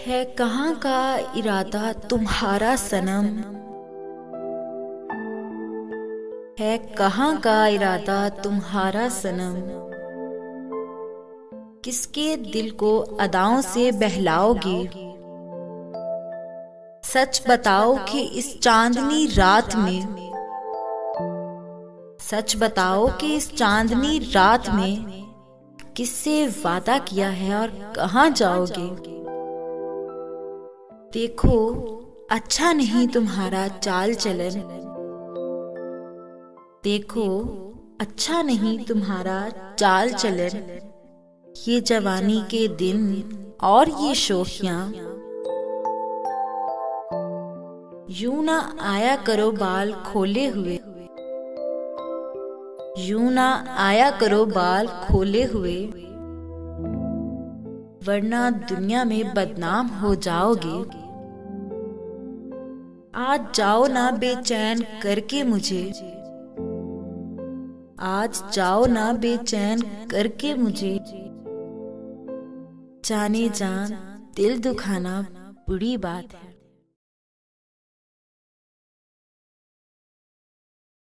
है कहाँ का इरादा तुम्हारा सनम, है कहाँ का इरादा तुम्हारा सनम। किसके दिल को अदाओं से बहलाओगे, सच बताओ कि इस चांदनी रात में, सच बताओ कि इस चांदनी रात में किससे वादा किया है और कहाँ जाओगे। देखो अच्छा नहीं तुम्हारा चाल चलन, देखो अच्छा नहीं तुम्हारा चाल चलन। ये जवानी के दिन और ये शोखियां, यूं ना आया करो बाल खोले हुए, यूं ना आया करो बाल खोले हुए, वरना दुनिया में बदनाम हो जाओगे। आज जाओ ना बेचैन करके मुझे, आज जाओ ना बेचैन करके मुझे। जाने जान दिल दुखाना बुरी बात है।